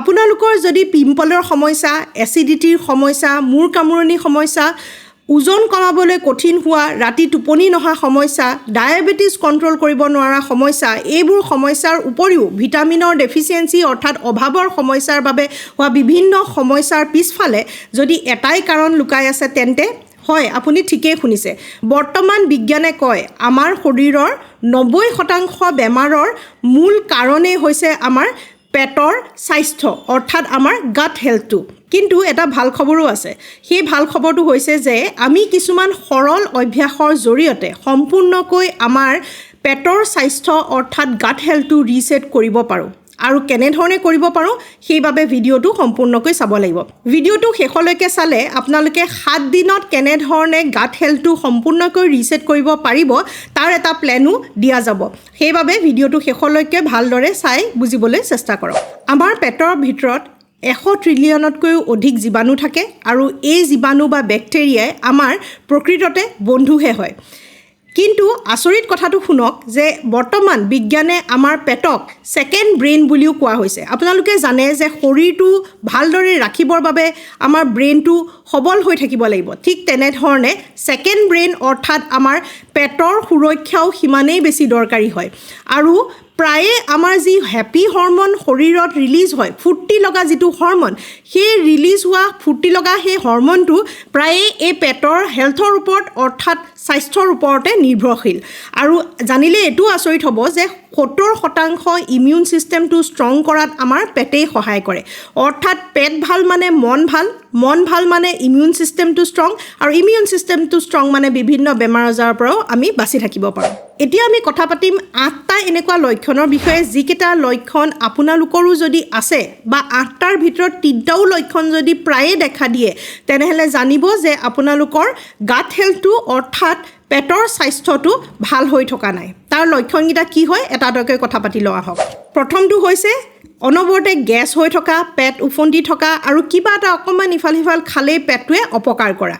আপোনালোকৰ যদি পিম্পলৰ সমস্যা, এচিডিটিৰ সমস্যা, মূৰ কামুৰণি সমস্যা, ওজন কমাবলৈ কঠিন হোৱা, ৰাতি টোপনি নহা সমস্যা, ডায়েবেটিছ কণ্ট্ৰল কৰিব নোৱাৰা সমস্যা, এইবোৰ সমস্যাৰ উপৰিও ভিটামিনৰ ডেফিচিয়েঞ্চি অৰ্থাৎ অভাৱৰ সমস্যাৰ বাবে হোৱা বিভিন্ন সমস্যাৰ পিছফালে যদি এটাই কাৰণ লুকাই আছে তেন্তে হয়, আপুনি ঠিকেই শুনিছে। বৰ্তমান বিজ্ঞানে কয় আমাৰ শৰীৰৰ 90% বেমাৰৰ মূল কাৰণেই হৈছে আমাৰ পেটৰ স্বাস্থ্য অৰ্থাৎ আমাৰ গাট হেল্থটো। কিন্তু এটা ভাল খবৰো আছে। সেই ভাল খবৰটো হৈছে যে আমি কিছুমান সৰল অভ্যাসৰ জৰিয়তে সম্পূৰ্ণকৈ আমাৰ পেটৰ স্বাস্থ্য অৰ্থাৎ গাট হেল্থটো ৰিছেট কৰিব পাৰোঁ। আৰু কেনেধৰণে কৰিব পাৰোঁ সেইবাবে ভিডিঅ'টো সম্পূৰ্ণকৈ চাব লাগিব। ভিডিঅ'টো শেষলৈকে চালে আপোনালোকে 7 দিনত কেনেধৰণে গাট হেল্থটো সম্পূৰ্ণকৈ ৰিছেট কৰিব পাৰিব তাৰ এটা প্লেনো দিয়া যাব। সেইবাবে ভিডিঅ'টো শেষলৈকে ভালদৰে চাই বুজিবলৈ চেষ্টা কৰক। আমাৰ পেটৰ ভিতৰত 100 ট্ৰিলিয়নতকৈও অধিক জীৱাণু থাকে আৰু এই জীৱাণু বা বেক্টেৰিয়াই আমাৰ প্ৰকৃততে বন্ধুহে হয়। কিন্তু আচৰিত কথাটো শুনক যে বৰ্তমান বিজ্ঞানে আমাৰ পেটক ছেকেণ্ড ব্ৰেইন বুলিও কোৱা হৈছে। আপোনালোকে জানে যে শৰীৰটো ভালদৰে ৰাখিবৰ বাবে আমাৰ ব্ৰেইনটো সবল হৈ থাকিব লাগিব। ঠিক তেনেধৰণে ছেকেণ্ড ব্ৰেইন অৰ্থাৎ আমাৰ পেটৰ সুৰক্ষাও সিমানেই বেছি দৰকাৰী হয়। আৰু প্ৰায়ে আমাৰ যি হেপী হৰমন শৰীৰত ৰিলিজ হয়, ফূৰ্তি লগা যিটো হৰমন, সেই ৰিলিজ হোৱা ফূৰ্তি লগা সেই হৰমনটো প্ৰায়ে এই পেটৰ হেল্থৰ ওপৰত অৰ্থাৎ স্বাস্থ্যৰ ওপৰতে নিৰ্ভৰশীল। আৰু জানিলে এইটো আচৰিত হ'ব যে 70% ইমিউন ছিষ্টেমটো ষ্ট্ৰং কৰাত আমাৰ পেটেই সহায় কৰে। অৰ্থাৎ পেট ভাল মানে মন ভাল, মন ভাল মানে ইমিউন ছিষ্টেমটো ষ্ট্ৰং, আৰু ইমিউন ছিষ্টেমটো ষ্ট্ৰং মানে বিভিন্ন বেমাৰ আজাৰৰ পৰাও আমি বাচি থাকিব পাৰোঁ। এতিয়া আমি কথা পাতিম 8টা এনেকুৱা লক্ষণৰ বিষয়ে, যিকেইটা লক্ষণ আপোনালোকৰো যদি আছে বা 8টাৰ ভিতৰত 3টাও লক্ষণ যদি প্ৰায়ে দেখা দিয়ে তেনেহ'লে জানিব যে আপোনালোকৰ গাট হেল্থটো অৰ্থাৎ পেটৰ স্বাস্থ্যটো ভাল হৈ থকা নাই। তাৰ লক্ষণকেইটা কি হয় এটা এটাকৈ কথা পাতি লোৱা হওক। প্ৰথমটো হৈছে অনবৰতে গেছ হৈ থকা, পেট উফন্দি থকা আৰু কিবা এটা অকণমান ইফাল সিফাল খালেই পেটটোৱে অপকাৰ কৰা।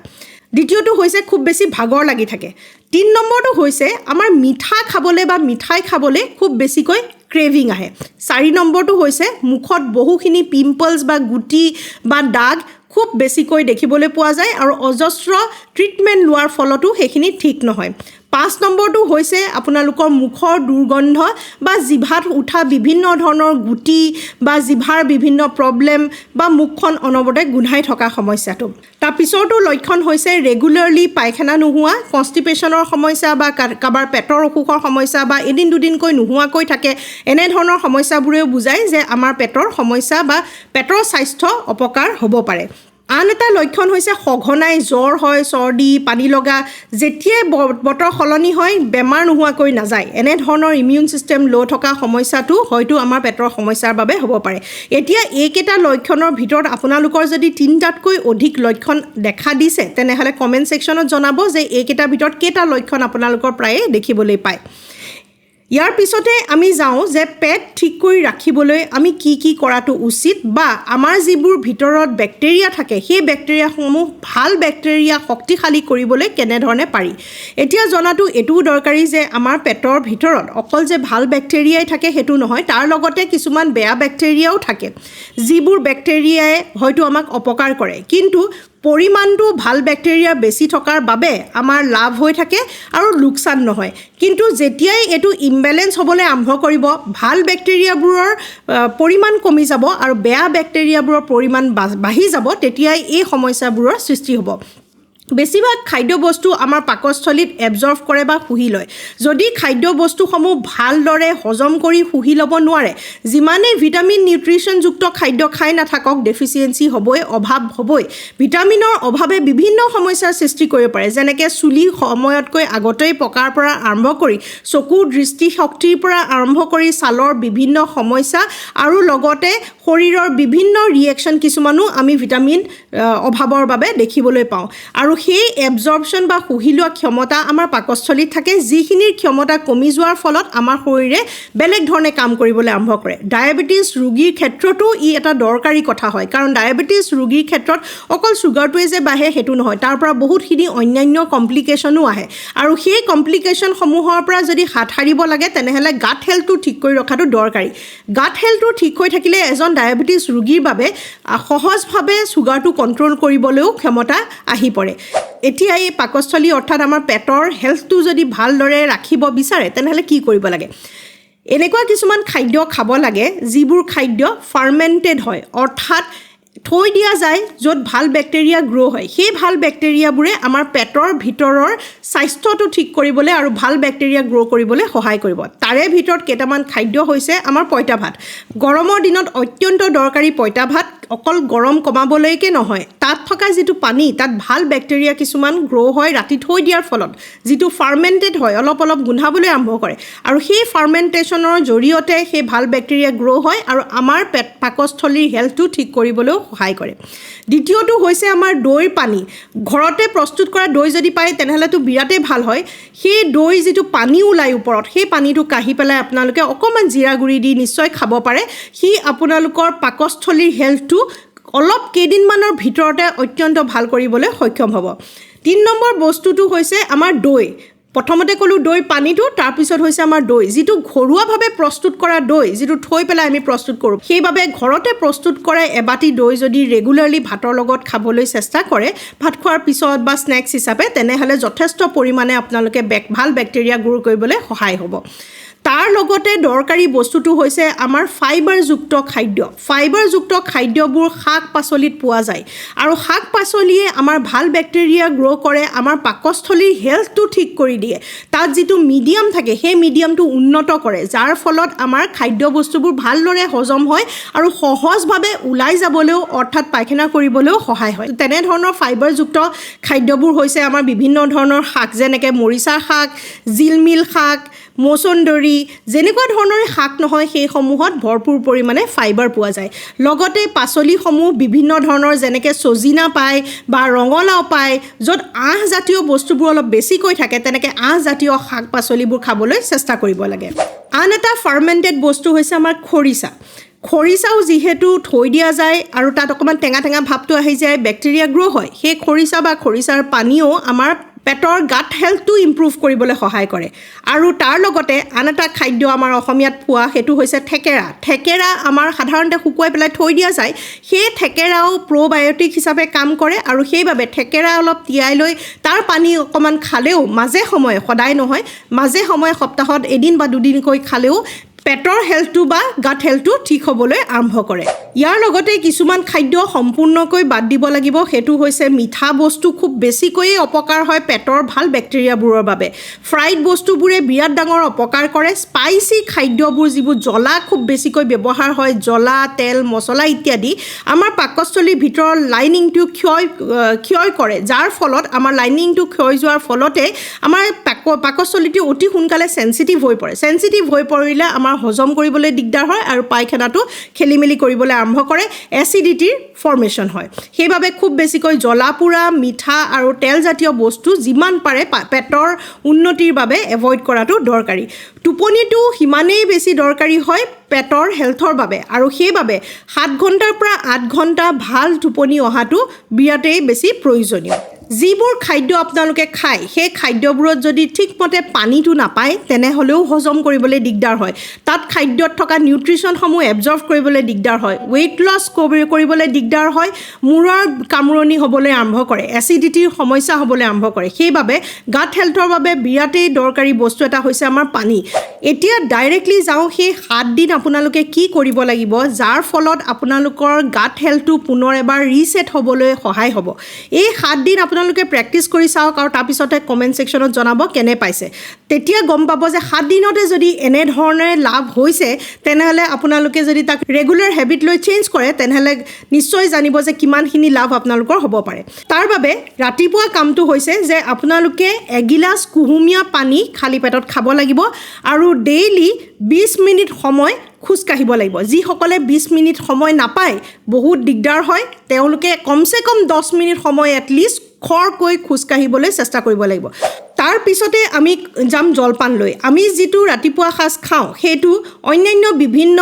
দ্বিতীয়টো হৈছে খুব বেছি ভাগৰ লাগি থাকে। 3 নম্বৰটো হৈছে আমাৰ মিঠা খাবলৈ বা মিঠাই খাবলৈ খুব বেছিকৈ ক্ৰেভিং আহে। 4 নম্বৰটো হৈছে মুখত বহুখিনি পিম্পলছ বা গুটি বা দাগ খুব বেছিকৈ দেখিবলৈ পোৱা যায় আৰু অজস্ৰ ট্ৰিটমেণ্ট লোৱাৰ ফলতো সেইখিনি ঠিক নহয়। 5 নম্বৰটো হৈছে আপোনালোকৰ মুখৰ দুৰ্গন্ধ বা জিভাত উঠা বিভিন্ন ধৰণৰ গুটি বা জিভাৰ বিভিন্ন প্ৰব্লেম বা মুখখন অনবৰতে গোন্ধাই থকা সমস্যাটো। তাৰপিছৰটো লক্ষণ হৈছে ৰেগুলাৰলি পায়খানা নোহোৱা, কনষ্টিপেশ্যনৰ সমস্যা বা কাৰোবাৰ পেটৰ অসুখৰ সমস্যা বা এদিন দুদিনকৈ নোহোৱাকৈ থাকে। এনেধৰণৰ সমস্যাবোৰেও বুজায় যে আমাৰ পেটৰ সমস্যা বা পেটৰ স্বাস্থ্য অপকাৰ হ'ব পাৰে। আন এটা লক্ষণ হৈছে সঘনাই জ্বৰ হয়, চৰ্দি, পানী লগা, যেতিয়াই বতৰ সলনি হয় বেমাৰ নোহোৱাকৈ নাযায়। এনেধৰণৰ ইমিউন ছিষ্টেম ল' থকা সমস্যাটো হয়তো আমাৰ পেটৰ সমস্যাৰ বাবে হ'ব পাৰে। এতিয়া এইকেইটা লক্ষণৰ ভিতৰত আপোনালোকৰ যদি 3টাতকৈ অধিক লক্ষণ দেখা দিছে তেনেহ'লে কমেণ্ট ছেকশ্যনত জনাব যে এইকেইটাৰ ভিতৰত কেইটা লক্ষণ আপোনালোকৰ প্ৰায়ে দেখিবলৈ পায়। ইয়াৰ পিছতে আমি যাওঁ যে পেট ঠিক কৰি ৰাখিবলৈ আমি কি কি কৰাটো উচিত বা আমাৰ যিবোৰ ভিতৰত বেক্টেৰিয়া থাকে সেই বেক্টেৰিয়াসমূহ ভাল বেক্টেৰিয়া শক্তিশালী কৰিবলৈ কেনেধৰণে পাৰি। এতিয়া জনাটো এইটোও দৰকাৰী যে আমাৰ পেটৰ ভিতৰত অকল যে ভাল বেক্টেৰিয়াই থাকে সেইটো নহয়, তাৰ লগতে কিছুমান বেয়া বেক্টেৰিয়াও থাকে, যিবোৰ বেক্টেৰিয়াই হয়তো আমাক অপকাৰ কৰে। কিন্তু পৰিমাণটো ভাল বেক্টেৰিয়া বেছি থকাৰ বাবে আমাৰ লাভ হৈ থাকে আৰু লোকচান নহয়। কিন্তু যেতিয়াই এইটো ইমবেলেঞ্চ হ'বলৈ আৰম্ভ কৰিব, ভাল বেক্টেৰিয়াবোৰৰ পৰিমাণ কমি যাব আৰু বেয়া বেক্টেৰিয়াবোৰৰ পৰিমাণ বাঢ়ি যাব, তেতিয়াই এই সমস্যাবোৰৰ সৃষ্টি হ'ব। বেছিভাগ খাদ্যবস্তু আমাৰ পাকস্থলীত এবজৰ্ভ কৰে বা শুহি লয়। যদি খাদ্যবস্তুসমূহ ভালদৰে হজম কৰি শুহি ল'ব নোৱাৰে, যিমানেই ভিটামিন নিউট্ৰিশ্যনযুক্ত খাদ্য খাই নাথাকক ডেফিচিয়েঞ্চি হ'বই, অভাৱ হ'বই। ভিটামিনৰ অভাৱে বিভিন্ন সমস্যাৰ সৃষ্টি কৰিব পাৰে, যেনেকৈ চুলি সময়তকৈ আগতেই পকাৰ পৰা আৰম্ভ কৰি চকুৰ দৃষ্টিশক্তিৰ পৰা আৰম্ভ কৰি ছালৰ বিভিন্ন সমস্যা আৰু লগতে শৰীৰৰ বিভিন্ন ৰিয়েকশ্যন কিছুমানো আমি ভিটামিন অভাৱৰ বাবে দেখিবলৈ পাওঁ। আৰু সেই এবজৰ্পশ্যন বা শুহি লোৱা ক্ষমতা আমাৰ পাকস্থলীত থাকে, যিখিনিৰ ক্ষমতা কমি যোৱাৰ ফলত আমাৰ শৰীৰে বেলেগ ধৰণে কাম কৰিবলৈ আৰম্ভ কৰে। ডায়েবেটিছ ৰোগীৰ ক্ষেত্ৰতো ই এটা দৰকাৰী কথা হয়, কাৰণ ডায়েবেটিছ ৰোগীৰ ক্ষেত্ৰত অকল চুগাৰটোৱে যে বাঢ়ে সেইটো নহয়, তাৰ পৰা বহুতখিনি অন্যান্য কমপ্লিকেশ্যনো আহে, আৰু সেই কমপ্লিকেশ্যনসমূহৰ পৰা যদি হাত সাৰিব লাগে তেনেহ'লে গাট হেল্থটো ঠিক কৰি ৰখাটো দৰকাৰী। গাট হেল্থটো ঠিক হৈ থাকিলে এজন ডায়েবেটিছ ৰোগীৰ বাবে সহজভাৱে চুগাৰটো কণ্ট্ৰল কৰিবলৈও ক্ষমতা আহি পৰে। এতিয়া এই পাকস্থলী অৰ্থাৎ আমাৰ পেটৰ হেল্থটো যদি ভালদৰে ৰাখিব বিচাৰে তেনেহ'লে কি কৰিব লাগে? এনেকুৱা কিছুমান খাদ্য খাব লাগে যিবোৰ খাদ্য ফাৰ্মেণ্টেড হয়, অৰ্থাৎ থৈ দিয়া যায় য'ত ভাল বেক্টেৰিয়া গ্ৰ' হয়। সেই ভাল বেক্টেৰিয়াবোৰে আমাৰ পেটৰ ভিতৰৰ স্বাস্থ্যটো ঠিক কৰিবলৈ আৰু ভাল বেক্টেৰিয়া গ্ৰ' কৰিবলৈ সহায় কৰিব। তাৰে ভিতৰত কেইটামান খাদ্য হৈছে আমাৰ পঁইতা ভাত। গৰমৰ দিনত অত্যন্ত দৰকাৰী পঁইতা ভাত, অকল গৰম কমাবলৈকে নহয়, তাত থকা যিটো পানী তাত ভাল বেক্টেৰিয়া কিছুমান গ্ৰ' হয় ৰাতি থৈ দিয়াৰ ফলত, যিটো ফাৰ্মেণ্টেড হয়, অলপ অলপ গোন্ধাবলৈ আৰম্ভ কৰে, আৰু সেই ফাৰ্মেণ্টেশ্যনৰ জৰিয়তে সেই ভাল বেক্টেৰিয়া গ্ৰ' হয় আৰু আমাৰ পাকস্থলীৰ হেল্থটো ঠিক কৰিবলৈও সহায় কৰে। দ্বিতীয়টো হৈছে আমাৰ দৈৰ পানী। ঘৰতে প্ৰস্তুত কৰা দৈ যদি পায় তেনেহ'লেতো বিৰাটেই ভাল হয়। সেই দৈ যিটো পানী ওলায় ওপৰত, সেই পানীটো কাঢ়ি পেলাই আপোনালোকে অকণমান জিৰা গুড়ি দি নিশ্চয় খাব পাৰে। সি আপোনালোকৰ পাকস্থলীৰ হেল্থটো অলপ কেইদিনমানৰ ভিতৰতে অত্যন্ত ভাল কৰিবলৈ সক্ষম হ'ব। 3 নম্বৰ বস্তুটো হৈছে আমাৰ দৈ। প্ৰথমতে ক'লোঁ দৈ পানীটো, তাৰপিছত হৈছে আমাৰ দৈ, যিটো ঘৰুৱাভাৱে প্ৰস্তুত কৰা দৈ, যিটো থৈ পেলাই আমি প্ৰস্তুত কৰোঁ। সেইবাবে ঘৰতে প্ৰস্তুত কৰা এবাটি দৈ যদি ৰেগুলাৰলি ভাতৰ লগত খাবলৈ চেষ্টা কৰে, ভাত খোৱাৰ পিছত বা স্নেক্স হিচাপে, তেনেহ'লে যথেষ্ট পৰিমাণে আপোনালোকে ভাল বেক্টেৰিয়া গ্ৰ' কৰিবলৈ সহায় হ'ব। তাৰ লগতে দৰকাৰী বস্তুটো হৈছে আমাৰ ফাইবাৰযুক্ত খাদ্য। ফাইবাৰযুক্ত খাদ্যবোৰ শাক পাচলিত পোৱা যায়, আৰু শাক পাচলিয়ে আমাৰ ভাল বেক্টেৰিয়া গ্ৰ' কৰে, আমাৰ পাকস্থলীৰ হেল্থটো ঠিক কৰি দিয়ে। তাত যিটো মিডিয়াম থাকে সেই মিডিয়ামটো উন্নত কৰে, যাৰ ফলত আমাৰ খাদ্যবস্তুবোৰ ভালদৰে হজম হয় আৰু সহজভাৱে ওলাই যাবলৈও অৰ্থাৎ পায়খানা কৰিবলৈও সহায় হয়। তেনেধৰণৰ ফাইবাৰযুক্ত খাদ্যবোৰ হৈছে আমাৰ বিভিন্ন ধৰণৰ শাক, যেনেকৈ মৰিচা শাক, জিলমিল শাক, মচন্দৰী, যেনেকুৱা ধৰণৰ শাক নহয় সেইসমূহত ভৰপূৰ পৰিমাণে ফাইবাৰ পোৱা যায়। লগতে পাচলিসমূহ বিভিন্ন ধৰণৰ, যেনেকৈ ছজিনা পায় বা ৰঙালাও পায়, য'ত আঁহজাতীয় বস্তুবোৰ অলপ বেছিকৈ থাকে, তেনেকৈ আঁহজাতীয় শাক পাচলিবোৰ খাবলৈ চেষ্টা কৰিব লাগে। আন এটা ফাৰ্মেণ্টেড বস্তু হৈছে আমাৰ খৰিচা। খৰিচাও যিহেতু থৈ দিয়া যায় আৰু তাত অকণমান টেঙা টেঙা ভাৱটো আহি যায়, বেক্টেৰিয়া গ্ৰ' হয়, সেই খৰিচা বা খৰিচাৰ পানীও আমাৰ পেটৰ গাট হেল্থটো ইম্প্ৰুভ কৰিবলৈ সহায় কৰে। আৰু তাৰ লগতে আন এটা খাদ্য আমাৰ অসমীয়াত পোৱা, সেইটো হৈছে থেকেৰা। থেকেৰা আমাৰ সাধাৰণতে শুকুৱাই পেলাই থৈ দিয়া যায়, সেই থেকেৰাও প্ৰ'বায়'টিক হিচাপে কাম কৰে, আৰু সেইবাবে থেকেৰা অলপ তিয়াই লৈ তাৰ পানী অকণমান খালেও মাজে সময়ে, সদায় নহয়, মাজে সময়ে সপ্তাহত এদিন বা দুদিনকৈ খালেও পেটৰ হেল্থটো বা গাট হেল্থটো ঠিক হ'বলৈ আৰম্ভ কৰে। ইয়াৰ লগতে কিছুমান খাদ্য সম্পূৰ্ণকৈ বাদ দিব লাগিব, সেইটো হৈছে মিঠা বস্তু খুব বেছিকৈয়ে অপকাৰ হয় পেটৰ ভাল বেক্টেৰিয়াবোৰৰ বাবে। ফ্ৰাইড বস্তুবোৰে বিৰাট ডাঙৰ অপকাৰ কৰে। স্পাইচি খাদ্যবোৰ, যিবোৰ জ্বলা খুব বেছিকৈ ব্যৱহাৰ হয়, জ্বলা, তেল, মছলা ইত্যাদি, আমাৰ পাকস্থলীৰ ভিতৰৰ লাইনিংটো ক্ষয় কৰে, যাৰ ফলত আমাৰ লাইনিংটো ক্ষয় যোৱাৰ ফলতে আমাৰ পাকস্থলীটো অতি সোনকালে চেঞ্চিটিভ হৈ পৰে। চেঞ্চিটিভ হৈ পৰিলে আমাৰ হজম কৰিবলৈ দিগদাৰ হয় আৰু পায়খানাটো খেলি মেলি কৰিবলৈ আৰম্ভ কৰে, এচিডিটিৰ ফৰ্মেশ্যন হয়। সেইবাবে খুব বেছিকৈ জ্বলা পোৰা, মিঠা আৰু তেলজাতীয় বস্তু যিমান পাৰে পেটৰ উন্নতিৰ বাবে এভইড কৰাটো দৰকাৰী। টোপনিটো সিমানেই বেছি দৰকাৰী হয় পেটৰ হেল্থৰ বাবে, আৰু সেইবাবে 7 ঘণ্টাৰ পৰা 8 ঘণ্টা ভাল টোপনি অহাটো বিৰাটেই বেছি প্ৰয়োজনীয়। যিবোৰ খাদ্য আপোনালোকে খায় সেই খাদ্যবোৰত যদি ঠিকমতে পানীটো নাপায় তেনেহ'লেও হজম কৰিবলৈ দিগদাৰ হয়। তাত খাদ্যত থকা নিউট্ৰিশ্যনসমূহ এবজৰ্ভ কৰিবলৈ দিগদাৰ হয়, ৱেইট লছ কৰিবলৈ দিগদাৰ হয়, মূৰৰ কামুৰণি হ'বলৈ আৰম্ভ কৰে, এচিডিটিৰ সমস্যা হ'বলৈ আৰম্ভ কৰে। সেইবাবে গাট হেল্থৰ বাবে বিৰাটেই দৰকাৰী বস্তু এটা হৈছে আমাৰ পানী। এতিয়া ডাইৰেক্টলি যাওঁ সেই 7 দিন আপোনালোকে কি কৰিব লাগিব, যাৰ ফলত আপোনালোকৰ গাট হেল্থটো পুনৰ এবাৰ ৰিছেট হ'বলৈ সহায় হ'ব। এই 7 দিন আপোনালোকে প্ৰেক্টিছ কৰি চাওক আৰু তাৰপিছতে কমেণ্ট ছেকশ্যনত জনাব কেনে পাইছে। তেতিয়া গম পাব যে 7 দিনতে যদি এনেধৰণে লাভ হৈছে, তেনেহ'লে আপোনালোকে যদি তাক ৰেগুলাৰ হেবিট লৈ চেঞ্জ কৰে, তেনেহ'লে নিশ্চয় জানিব যে কিমানখিনি লাভ আপোনালোকৰ হ'ব পাৰে। তাৰ বাবে ৰাতিপুৱা কামটো হৈছে যে আপোনালোকে এগিলাচ কুহুমীয়া পানী খালী পেটত খাব লাগিব, আৰু ডেইলি 20 মিনিট সময় খোজকাঢ়িব লাগিব। যিসকলে 20 মিনিট সময় নাপায়, বহুত দিগদাৰ হয়, তেওঁলোকে কমচে কম 10 মিনিট সময় এটলিষ্ট খৰকৈ খোজকাঢ়িবলৈ চেষ্টা কৰিব লাগিব তাৰ পিছতে আমি যাম জলপান লৈ আমি যিটো ৰাতিপুৱা সাজ খাওঁ সেইটো অন্যান্য বিভিন্ন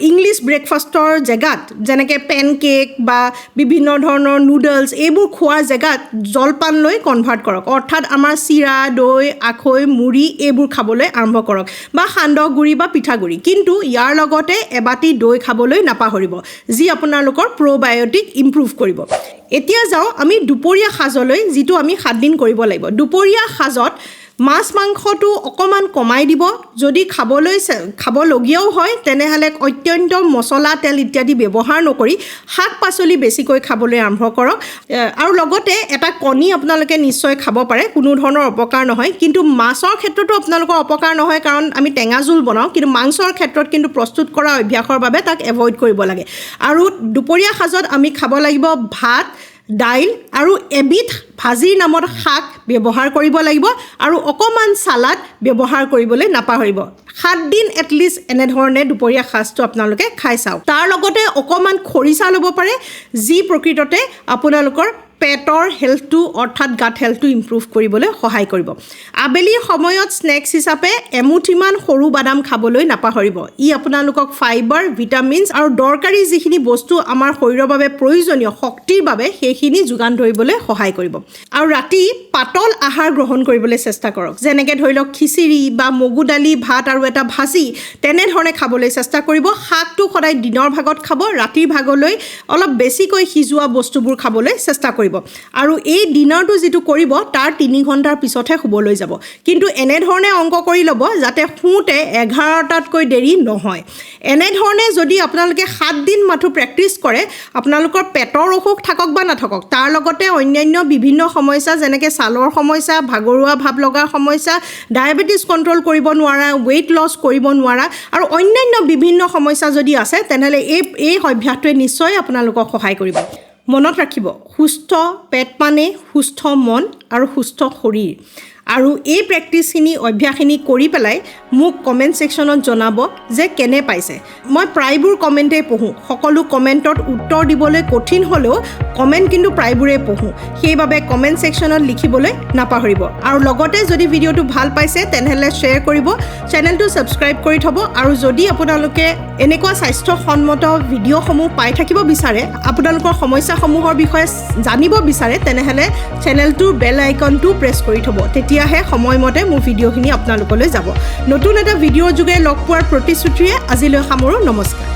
ইংলিছ ব্ৰেকফাষ্টৰ জেগাত যেনেকৈ পেনকেক বা বিভিন্ন ধৰণৰ নুডলছ এইবোৰ খোৱাৰ জেগাত জলপান লৈ কনভাৰ্ট কৰক অৰ্থাৎ আমাৰ চিৰা দৈ আখৈ মুড়ি এইবোৰ খাবলৈ আৰম্ভ কৰক বা সান্দহ গুড়ি বা পিঠাগুড়ি কিন্তু ইয়াৰ লগতে এবাটি দৈ খাবলৈ নাপাহৰিব যি আপোনালোকৰ প্ৰ'বায়'টিক ইম্প্ৰুভ কৰিব এতিয়া যাওঁ আমি দুপৰীয়া সাজলৈ যিটো আমি 7 দিন কৰিব লাগিব দুপৰীয়া সাজত মাছ মাংসটো অকণমান কমাই দিব যদি খাবলগীয়াও হয় তেনেহ'লে অত্যন্ত মছলা তেল ইত্যাদি ব্যৱহাৰ নকৰি শাক পাচলি বেছিকৈ খাবলৈ আৰম্ভ কৰক আৰু লগতে এটা কণী আপোনালোকে নিশ্চয় খাব পাৰে কোনো ধৰণৰ অপকাৰ নহয় কিন্তু মাছৰ ক্ষেত্ৰতো আপোনালোকৰ অপকাৰ নহয় কাৰণ আমি টেঙা জোল বনাওঁ কিন্তু মাংসৰ ক্ষেত্ৰত কিন্তু প্ৰস্তুত কৰা অভ্যাসৰ বাবে তাক এভইড কৰিব লাগে আৰু দুপৰীয়া সাজত আমি খাব লাগিব ভাত দাইল আৰু এবিধ ভাজিৰ নামত শাক ব্যৱহাৰ কৰিব লাগিব আৰু অকণমান চালাড ব্যৱহাৰ কৰিবলৈ নাপাহৰিব 7 দিন এটলিষ্ট এনেধৰণে দুপৰীয়া সাজটো আপোনালোকে খাই চাওক তাৰ লগতে অকণমান খৰিচা ল'ব পাৰে যি প্ৰকৃততে আপোনালোকৰ পেটৰ হেল্থটো অৰ্থাৎ গাট হেল্থটো ইম্প্ৰুভ কৰিবলৈ সহায় কৰিব আবেলিৰ সময়ত স্নেক্স হিচাপে এমুঠিমান সৰু বাদাম খাবলৈ নাপাহৰিব ই আপোনালোকক ফাইবাৰ ভিটামিনছ আৰু দৰকাৰী যিখিনি বস্তু আমাৰ শৰীৰৰ বাবে প্ৰয়োজনীয় শক্তিৰ বাবে সেইখিনি যোগান ধৰিবলৈ সহায় কৰিব আৰু ৰাতি পাতল আহাৰ গ্ৰহণ কৰিবলৈ চেষ্টা কৰক যেনেকৈ ধৰি লওক খিচিৰি বা মগু দালি ভাত আৰু এটা ভাজি তেনেধৰণে খাবলৈ চেষ্টা কৰিব শাকটো সদায় দিনৰ ভাগত খাব ৰাতিৰ ভাগলৈ অলপ বেছিকৈ সিজোৱা বস্তুবোৰ খাবলৈ চেষ্টা কৰিব আৰু এই ডিনাৰটো যিটো কৰিব তাৰ 3 ঘণ্টাৰ পিছতহে শুবলৈ যাব কিন্তু এনেধৰণে অংক কৰি ল'ব যাতে শুওঁতে 11টাতকৈ দেৰি নহয় এনেধৰণে যদি আপোনালোকে 7 দিন মাথো প্ৰেক্টিছ কৰে আপোনালোকৰ পেটৰ অসুখ থাকক বা নাথাকক তাৰ লগতে অন্যান্য বিভিন্ন সমস্যা যেনেকৈ ছালৰ সমস্যা ভাগৰুৱা ভাৱ লগাৰ সমস্যা ডায়েবেটিছ কণ্ট্ৰল কৰিব নোৱাৰা ৱেইট লছ কৰিব নোৱাৰা আৰু অন্যান্য বিভিন্ন সমস্যা যদি আছে তেনেহ'লে এই অভ্যাসটোৱে নিশ্চয় আপোনালোকক সহায় কৰিব মনত ৰাখিব সুস্থ পেট মানে সুস্থ মন আৰু সুস্থ শৰীৰ আৰু এই প্ৰেক্টিছখিনি অভ্যাসখিনি কৰি পেলাই মোক কমেণ্ট ছেকশ্যনত জনাব যে কেনে পাইছে মই প্ৰায়বোৰ কমেণ্টেই পঢ়োঁ সকলো কমেণ্টত উত্তৰ দিবলৈ কঠিন হ'লেও কমেণ্ট কিন্তু প্ৰায়বোৰেই পঢ়োঁ সেইবাবে কমেণ্ট ছেকশ্যনত লিখিবলৈ নাপাহৰিব আৰু লগতে যদি ভিডিঅ'টো ভাল পাইছে তেনেহ'লে শ্বেয়াৰ কৰিব চেনেলটো ছাবস্ক্ৰাইব কৰি থ'ব আৰু যদি আপোনালোকে এনেকুৱা স্বাস্থ্যসন্মত ভিডিঅ'সমূহ পাই থাকিব বিচাৰে আপোনালোকৰ সমস্যাসমূহৰ বিষয়ে জানিব বিচাৰে তেনেহ'লে চেনেলটোৰ বেল আইকনটো প্ৰেছ কৰি থ'ব তেতিয়াহে সময়মতে মোৰ ভিডিঅ'খিনি আপোনালোকলৈ যাব নতুন এটা ভিডিঅ'ৰ যোগে লগ পোৱাৰ প্ৰতিশ্ৰুতিৰে আজিলৈ সামৰোঁ নমস্কাৰ